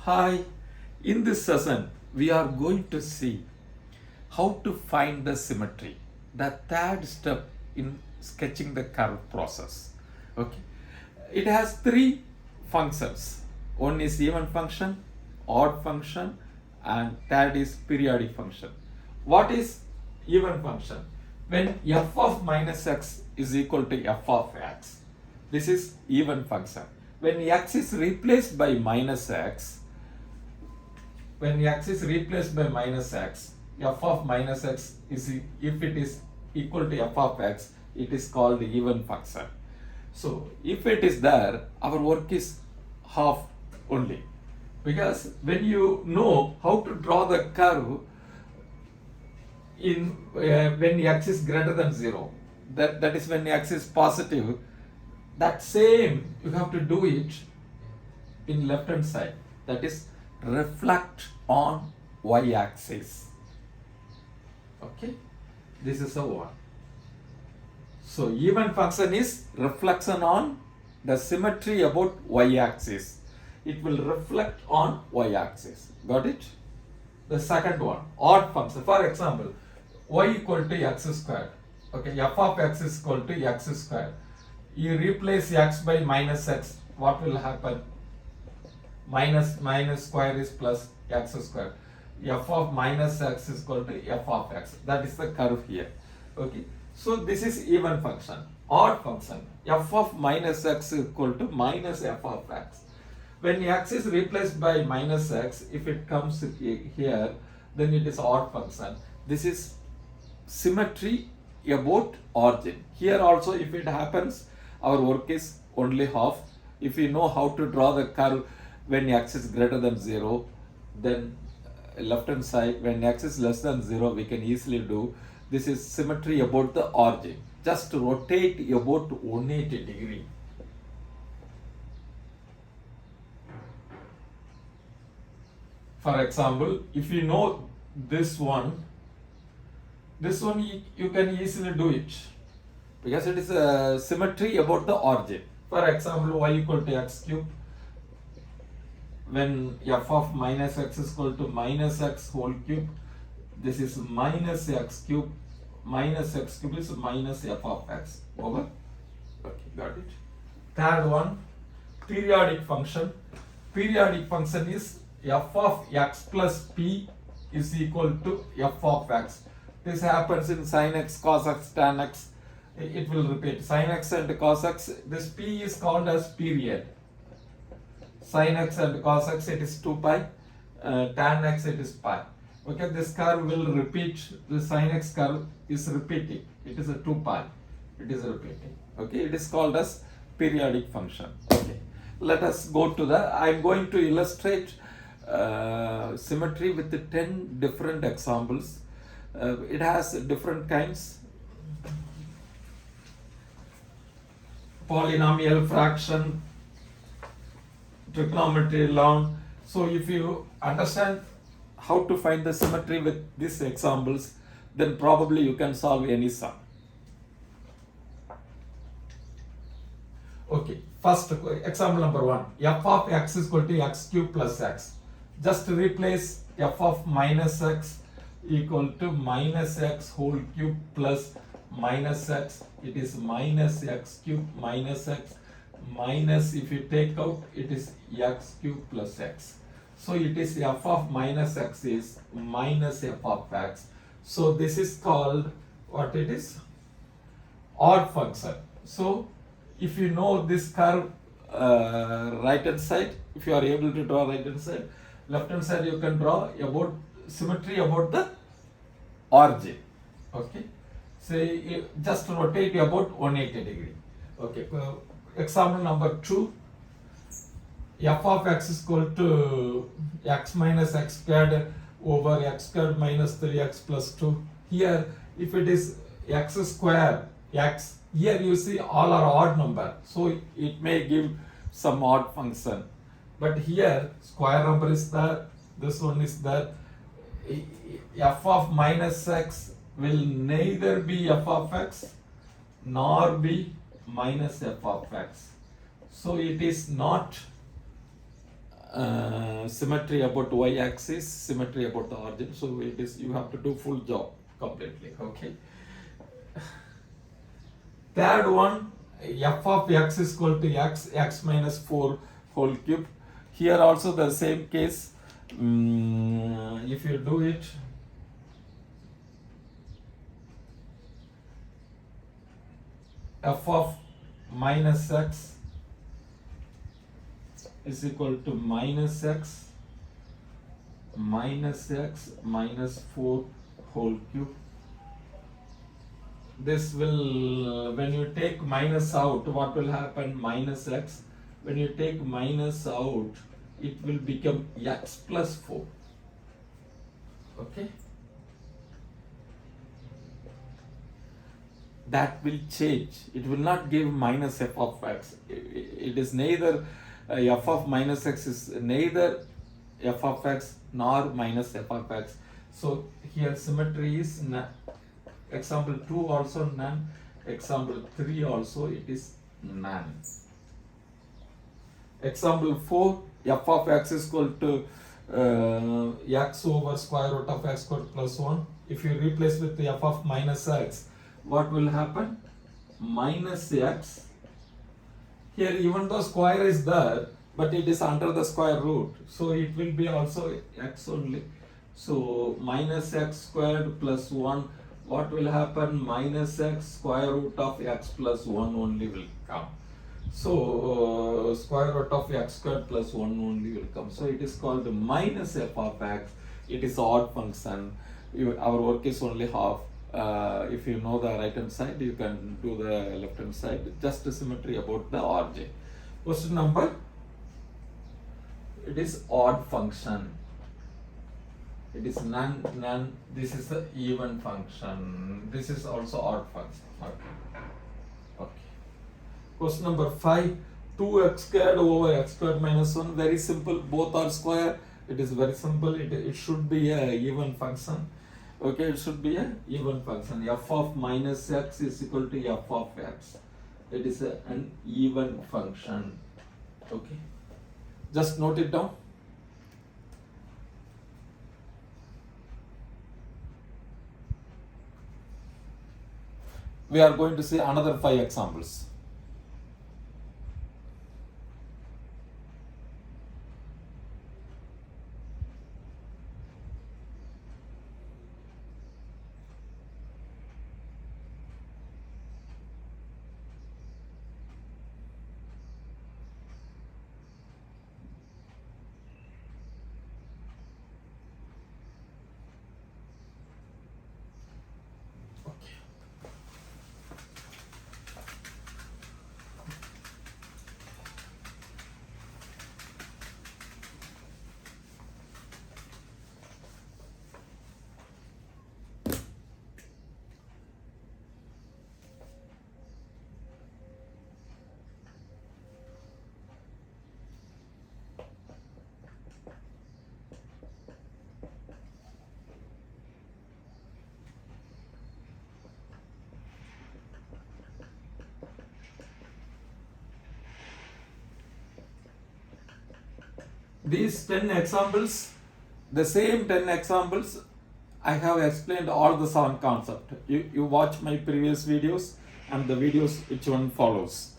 Hi, in this session, we are going to see how to find the symmetry, the third step in sketching the curve process. Okay, it has three functions. One is even function, odd function, and third is periodic function. What is even function? When f of minus x is equal to f of x, this is even function. When x is replaced by minus x, when x is replaced by minus x, f of minus x is, if it is equal to f of x, it is called even function. So if it is there, our work is half only, because when you know how to draw the curve in when x is greater than 0, that is when x is positive, that same you have to do it in left hand side, that is reflect on y-axis. Okay, this is a one. So even function is reflection on the symmetry about y-axis. It will reflect on y-axis. Got it? The second one, odd function. For example, y equal to x squared. Okay, f of x is equal to x squared. You replace x by minus x. What will happen? Minus square is plus x square. F of minus x is equal to f of x. That is the curve here. Okay. So this is even function. Odd function. F of minus x is equal to minus f of x. When x is replaced by minus x, if it comes here, then it is odd function. This is symmetry about origin. Here also, if it happens, our work is only half. If we know how to draw the curve when x is greater than 0, then left hand side, when x is less than 0, we can easily do. This is symmetry about the origin. Just rotate about 180 degree. For example, if you know this one you can easily do it, because it is a symmetry about the origin. For example, y equal to x cube. When f of minus x is equal to minus x whole cube, this is minus x cube. Minus x cube is minus f of x over. Okay, got it. Third one, periodic function. Periodic function is f of x plus p is equal to f of x. This happens in sin x, cos x, tan x. It will repeat. Sin x and cos x, this p is called as period. Sin x and cos x, it is 2 pi. Tan x, it is pi. Okay, this curve will repeat. The sin x curve is repeating. It is a 2 pi. It is repeating. Okay, it is called as periodic function. Okay, let us go to the. I am going to illustrate symmetry with the 10 different examples. It has different kinds. Polynomial, fraction, trigonometry, long. So if you understand how to find the symmetry with these examples, then probably you can solve any sum. Okay, first example number 1. F of x is equal to x cube plus x. Just replace f of minus x equal to minus x whole cube plus minus x. It is minus x cube minus x minus, if you take out, it is x cube plus x. So it is f of minus x is minus f of x. So this is called, what it is? Odd function. So if you know this curve, right hand side, if you are able to draw right hand side, left hand side you can draw about symmetry about the origin. Okay, so you just rotate about 180 degree. Okay, example number 2. F of x is equal to x minus x squared over x squared minus 3x plus 2. Here, if it is x square, x, here you see all are odd number, so it may give some odd function. But here, square number is there, this one is there. F of minus x will neither be f of x nor be minus f of x. So it is not symmetry about y-axis, symmetry about the origin. So it is, you have to do full job completely. Okay. Third one, f of x is equal to x minus 4 whole cube. Here also the same case. If you do it, f of minus x is equal to minus x minus 4 whole cube. This will, when you take minus out, what will happen? Minus x. When you take minus out, it will become x plus 4. Okay. That will change. It will not give minus f of x. It is neither f of minus x is neither f of x nor minus f of x. So here symmetry is none. Example 2 also none. Example 3 also it is none. Example 4, f of x is equal to x over square root of x squared plus 1. If you replace with the f of minus x, what will happen? Minus x. Here even though square is there, but it is under the square root, so it will be also x only. So minus x squared plus 1, what will happen? Minus x square root of x plus 1 only will come. So square root of x squared plus 1 only will come. So it is called minus f of x. It is odd function. Our work is only half. If you know the right hand side, you can do the left hand side. Just a symmetry about the origin. Question number, it is odd function. It is none. This is the even function. This is also odd function. Okay. Question number 5. 2x squared over x squared minus 1. Very simple. Both are square. It is very simple. It should be a even function. Okay, it should be a even function. F of minus x is equal to f of x. It is an even function. Okay. Just note it down. We are going to see another 5 examples. These 10 examples, the same 10 examples, I have explained all the 7 concepts. You watch my previous videos and the videos which one follows.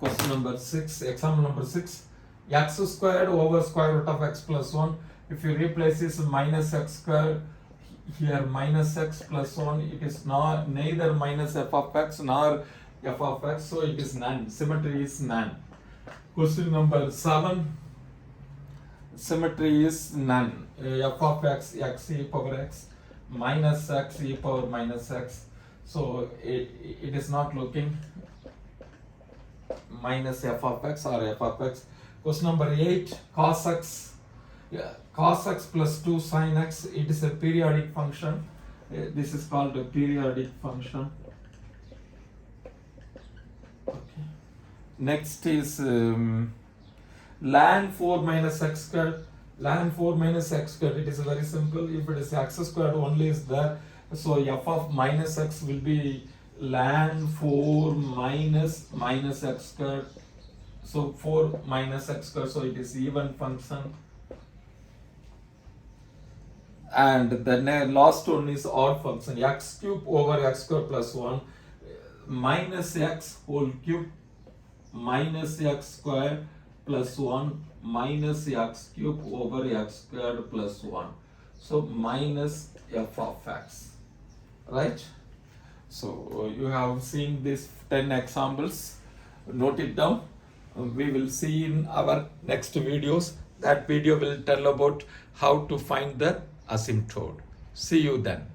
Question number 6, example number 6, x squared over square root of x plus 1. If you replace this minus x squared, here minus x plus 1, it is not neither minus f of x nor f of x, so it is none. Symmetry is none. Question number 7, symmetry is none. F of x, x e power x, minus x e power minus x, so it is not looking minus f of x or f of x. Question number 8, cos x, cos x plus 2 sin x, it is a periodic function. This is called a periodic function. Okay. Next is ln 4 minus x squared. Ln 4 minus x squared, it is very simple. If it is x squared only is there, so f of minus x will be ln 4 minus x squared. So 4 minus x squared, so it is even function. And the last one is odd function, x cube over x squared plus 1 minus x whole cube minus x squared plus 1 minus x cube over x squared plus 1. So minus f of x, right? So you have seen these 10 examples, note it down. We will see in our next videos. That video will tell about how to find the asymptote. See you then.